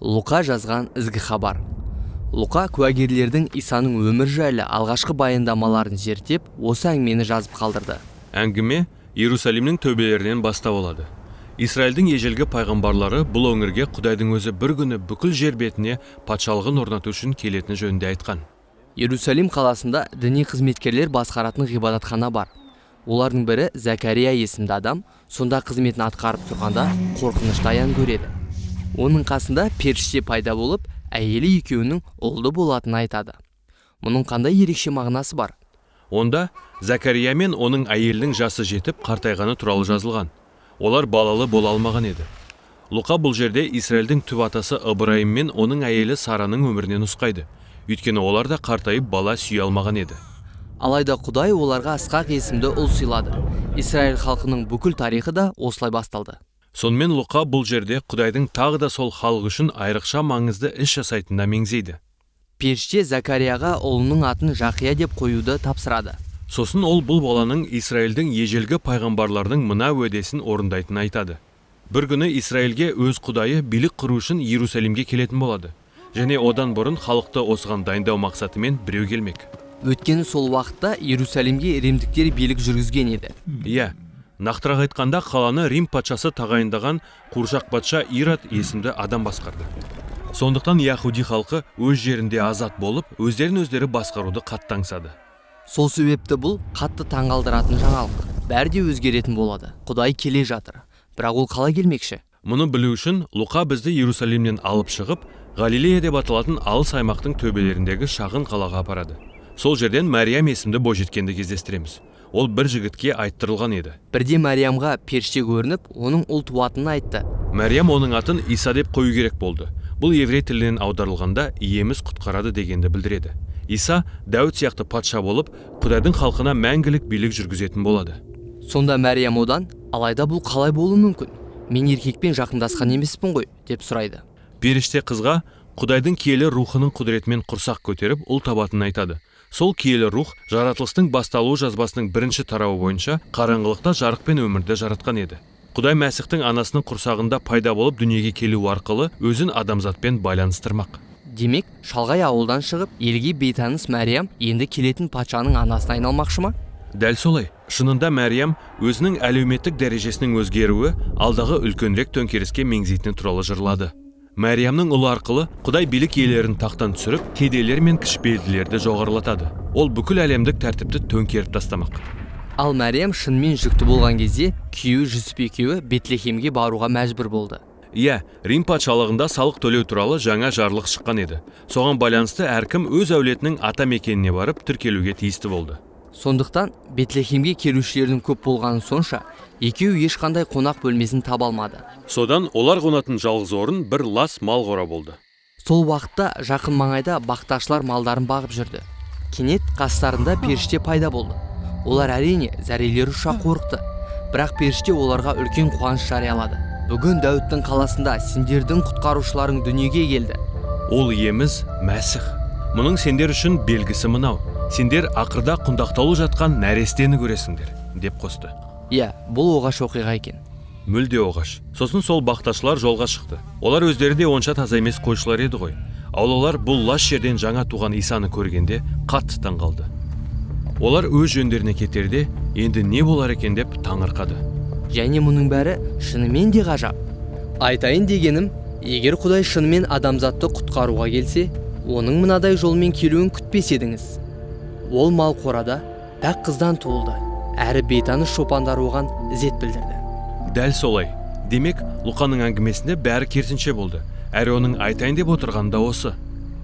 Лука жазған ізгі хабар. Лука куәгерлердің Исаның өмір жайлы алғашқы баяндамаларын зерттеп, осы әңгімені жазып қалдырды. Әңгіме Иерусалимнің төбелерінен бастау алады. Израильдің ежелгі пайғамбарлары бұл өңірге Құдайдың өзі бір күні бүкіл жер бетіне патшалығын орнату үшін келетіні жөнінде айтқан. Иерусалим қаласында діни қызметкерлер басқаратын ғибадатхана бар. Олардың бірі Закария есімді адам, сонда қызметін атқарып тұрғанда қорқынышты аян көреді. Оның қасында періште пайда болып, әйелі екеуінің ұлды болатынын айтады. Мұның қандай ерекше мағынасы бар? Онда Закария мен оның әйелінің жасы жетіп қартайғаны туралы жазылған. Олар балалы бола алмаған еді. Лука бұл жерде Израильдің түп атасы Ыбырайым мен оның әйелі Сараның өмірінен нұсқайды. Өйткені олар да қартайып бала сүйе алмаған еді. Алайда Құдай оларға Ысқақ есімді ұл сыйлады. Израиль халқының бүкіл тарихы да осылай басталды. Сонымен Лука бұл жерде Құдайдың тағы да сол халық үшін айрықша маңызды іс жасайтынына меңзейді. Періште Закарияға ұлының атын Жақия деп қоюды тапсырады. Сосын ол бұл баланың Израильдің ежелгі пайғамбарлардың мына уәдесін орындайтынын айтады. Бір күні Израильге өз Құдайы билік құру үшін Иерусалимге келетін болады. Және одан бұрын халықты осыған дайындау мақсатымен біреу келмек. Өйткені сол уақытта Иерусалимге римдіктер билік жүргізген еді. Иә, нақтырақ айтқанда қаланы Рим патшасы тағайындаған қуыршақ патша Ирод есімді адам басқарды. Сондықтан Яхуди халқы өз жерінде азат болып, өздерін-өздері басқаруды қатты аңсады. Сол себепті бұл қатты таңғалдыратын жаңалық. Бәрі де өзгеретін болады. Құдай келе жатыр. Бірақ ол қалай келмекші? Мұны білу үшін Лука бізді Иерусалимнен алып шығып, Галилея деп аталатын алыс аймақтың төбелеріндегі шағын қалаға апарады. Сол жерден Мәриям есімді бойжеткенді кездестіреміз. Ол бір жігітке айттырылған еді. Бірде Мәриямға періште көрініп, оның ұл туатынын айтты. Мәриям оның атын Иса деп қою керек болды. Бұл еврей тілінен аударылғанда иеміз құтқарады дегенді білдіреді. Иса Дәуіт сияқты патша болып, Құдайдың халқына мәңгілік билік жүргізетін болады. Сонда Мәриям одан, алайда бұл қалай болуы мүмкін? Мен еркекпен жақындасқан емеспін ғой, деп сұрайды. Періште қызға Құдайдың киелі рухының құдіретімен құрсақ көтеріп ұл табатынын айтады. Сол киелі рух жаратылыстың басталу жазбасының бірінші тарауы бойынша қараңғылықта жарық пен өмірді жаратқан еді. Құдай Мәсіхтің анасының құрсағында пайда болып дүниеге келу арқылы өзін адамзатпен байланыстырмақ. Демек, шалғай ауылдан шығып, елге бейтаныс Мәриям енді келетін патшаның анасына айналмақшы ма? Дәл солай. Шынында Мәриям өзінің әлеуметтік дәрежесінің өзгеруі алдағы үлкенірек төңкеріске меңзейтіні туралы жырлады. Мәриямның ұлы арқылы Құдай билік иелерін тақтан түсіріп, кедейлер мен кішіпейілділерді жоғарылатады. Ол бүкіл әлемдік тәртіпті төңкеріп тастамақ. Ал Мәриям шынымен жүкті болған кезде күйеуі Жүсіп екеуі Бетлехемге баруға мәжбүр болды. Иә, Рим патшалығында салық төлеу туралы жаңа жарлық шыққан еді. Соған байланысты әркім өз әулетінің ата мекеніне барып тіркелуге тиісті болды. Сондықтан Бетлехемге келушілердің көп болғаны сонша, екеуі ешқандай қонақ бөлмесін таба алмады. Содан олар қонатын жалғыз орын бір лас мал қора болды. Сол уақытта жақын маңайда бақташылар малдарын бағып жүрді. Кенет қастарында періште пайда болды. Олар әрине зәрелері ұша қорықты. Бірақ періште оларға үлкен қуаныш жариялады. Бүгін Дәуіттің қаласында сендердің құтқарушыларың дүниеге келді. Ол иеміз Мәсіх. Мұның сендер үшін белгісі мынау. Сендер ақырда құндақталу жатқан нәрестені көресіңдер, деп қосты. Иә, бұл оғаш оқиға екен. Мүлде оғаш. Сосын сол бақташылар жолға шықты. Олар өздері де онша таза емес қойшылар еді ғой. Ал олар бұл лас жерден жаңа туған Исаны көргенде қатты таңғалды. Олар өз жөндеріне кетерде, енді не болар екен деп таңырқады. Және мұның бәрі шынымен де ғажап. Айтайын дегенім, егер Құдай шынымен адамзатты құтқаруға келсе, оның мынадай жолмен келуін күтпес едіңіз. Ол мал қорада пәк қыздан туылды, әрі бейтаныс шопандар оған ізет білдірді. Дәл солай. Демек, Луқаның әңгімесінде бәрі керісінше болды. Әрі оның айтайын деп отырған да осы.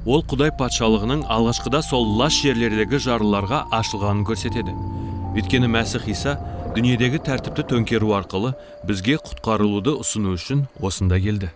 Ол Құдай патшалығының алғашқыда сол лас жерлердегі жарлыларға ашылғанын көрсетеді. Өйткені Мәсіх Иса дүниедегі тәртіпті төңкеру арқылы бізге құтқарылуды ұсыну үшін осында келді.